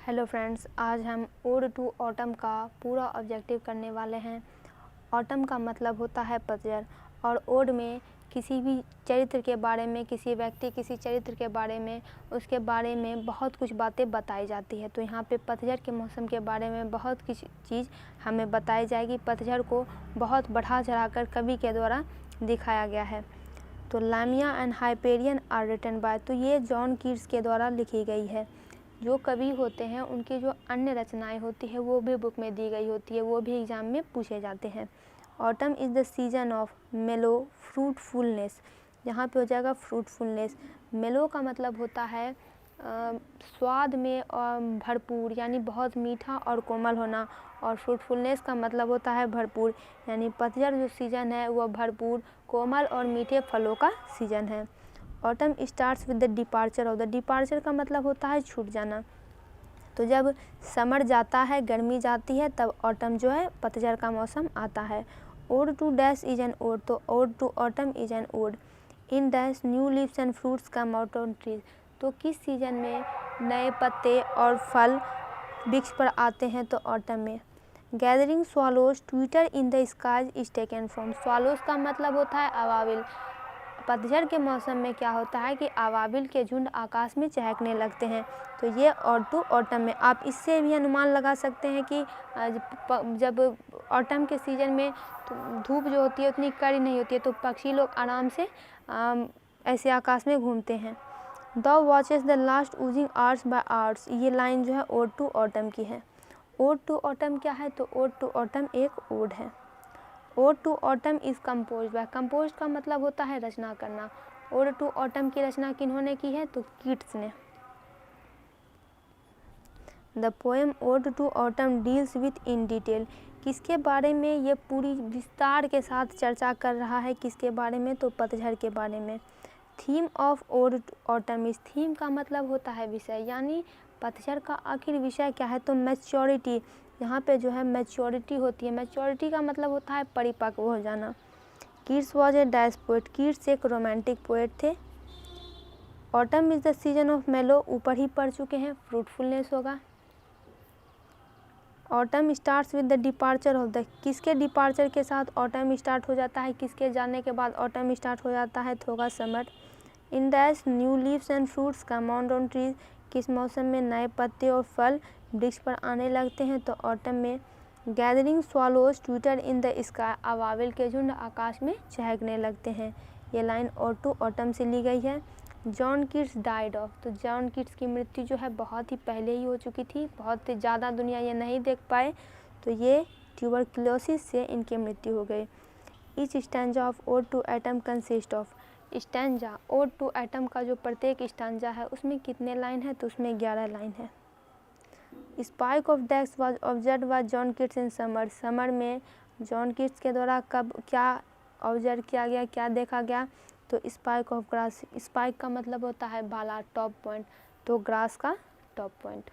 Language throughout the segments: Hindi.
हेलो फ्रेंड्स, आज हम ओड टू ऑटम का पूरा ऑब्जेक्टिव करने वाले हैं। ऑटम का मतलब होता है पतझड़, और ओड में किसी भी चरित्र के बारे में, किसी व्यक्ति, किसी चरित्र के बारे में, उसके बारे में बहुत कुछ बातें बताई जाती है। तो यहाँ पे पतझड़ के मौसम के बारे में बहुत कुछ चीज़ हमें बताई जाएगी। पतझड़ को बहुत बढ़ा चढ़ाकर कवि के द्वारा दिखाया गया है। तो Lamia and Hyperion are written by, तो ये जॉन कीट्स के द्वारा लिखी गई है। जो कवि होते हैं उनकी जो अन्य रचनाएं होती है वो भी बुक में दी गई होती है, वो भी एग्ज़ाम में पूछे जाते हैं। Autumn is the season of मेलो फ्रूटफुलनेस, यहाँ पे हो जाएगा फ्रूटफुलनेस। मेलो का मतलब होता है स्वाद में भरपूर, यानी बहुत मीठा और कोमल होना, और फ्रूटफुलनेस का मतलब होता है भरपूर, यानी पतझड़ जो सीज़न है वह भरपूर, कोमल और मीठे फलों का सीज़न है। Autumn starts with the departure of, the departure का मतलब होता है छूट जाना। तो जब समर जाता है, गर्मी जाती है, तब ऑटम जो है पतझड़ का मौसम आता है। Odd to dash is an ode, तो odd to autumn is an ode. In dash new leaves and fruits come out on trees, तो किस सीजन में नए पत्ते और फल वृक्ष पर आते हैं, तो ऑटम में। Gathering swallows twitter in the skies is taken from, swallows का मतलब होता है अवाविल। पतझड़ के मौसम में क्या होता है कि अवाविल के झुंड आकाश में चहकने लगते हैं। तो ये ऑड टू ऑटम में, आप इससे भी अनुमान लगा सकते हैं कि जब ऑटम के सीज़न में तो धूप जो होती है उतनी कड़ी नहीं होती है, तो पक्षी लोग आराम से ऐसे आकाश में घूमते हैं। The watches the last oozing hours bye hours, ये लाइन जो है ओड टू ऑटम की है। ओड टू ऑटम क्या है, तो ओड टू ऑटम एक ओड है। Odd to Autumn is compose by, compose का मतलब होता है रचना करना। ओड टू ऑटम की रचना किन्होंने की है, तो कीट्स ने। The poem Ode to Autumn deals with in detail, किसके बारे में ये पूरी विस्तार के साथ चर्चा कर रहा है, किसके बारे में, तो पतझड़ के बारे में। Theme of Ode to autumn is, theme का मतलब होता है विषय, यानी पतझड़ का आखिर विषय क्या है, तो मैच्योरिटी। यहाँ पे जो है मैच्योरिटी होती है, मैच्योरिटी का मतलब होता है परिपक्व हो जाना। Keats was a dash poet, Keats एक रोमांटिक पोएट थे। Autumn is the season of मेलो, ऊपर ही पढ़ चुके हैं, फ्रूटफुलनेस होगा। Autumn starts with the departure of the, किसके डिपार्चर के साथ ऑटम स्टार्ट हो जाता है, किसके जाने के बाद ऑटम स्टार्ट हो जाता है, तो होगा summer. In dash new leaves and fruits come on trees, किस मौसम में नए पत्ते और फल वृक्ष पर आने लगते हैं, तो ऑटम में। Gathering swallows twitter in the sky, अवाविल के झुंड आकाश में चहकने लगते हैं। ये लाइन ओड टू ऑटम से ली गई है। जॉन कीट्स डाइड ऑफ, तो जॉन कीट्स की मृत्यु जो है बहुत ही पहले ही हो चुकी थी, बहुत ज़्यादा दुनिया ये नहीं देख पाए, तो ये ट्यूबरक्लोसिस से इनकी मृत्यु हो गई। Each stanza of Ode to Autumn consist of, stanza Ode to Autumn का जो प्रत्येक स्टैंजा है उसमें कितने लाइन है, तो उसमें 11 लाइन है। Spike of ducks was observe by John Keats in summer, summer में जॉन कीट्स के द्वारा कब क्या ऑब्जर्व किया गया, क्या देखा गया, तो स्पाइक ऑफ ग्रास, स्पाइक का मतलब होता है भाला, टॉप पॉइंट, तो ग्रास का top point.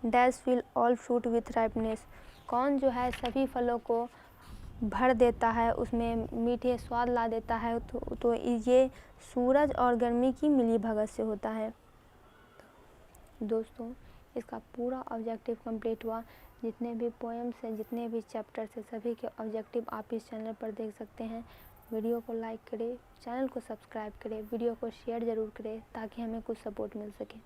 Dash fill all fruit with ripeness, कौन जो है सभी फलों को भर देता है, उसमें मीठे स्वाद ला देता है, तो ये सूरज और गर्मी की मिली भगत से होता है। दोस्तों, इसका पूरा ऑब्जेक्टिव कंप्लीट हुआ। जितने भी पोएम्स हैं, जितने भी चैप्टर्स हैं, सभी के ऑब्जेक्टिव आप इस चैनल पर देख सकते हैं। वीडियो को लाइक करें, चैनल को सब्सक्राइब करें, वीडियो को शेयर ज़रूर करें ताकि हमें कुछ सपोर्ट मिल सके।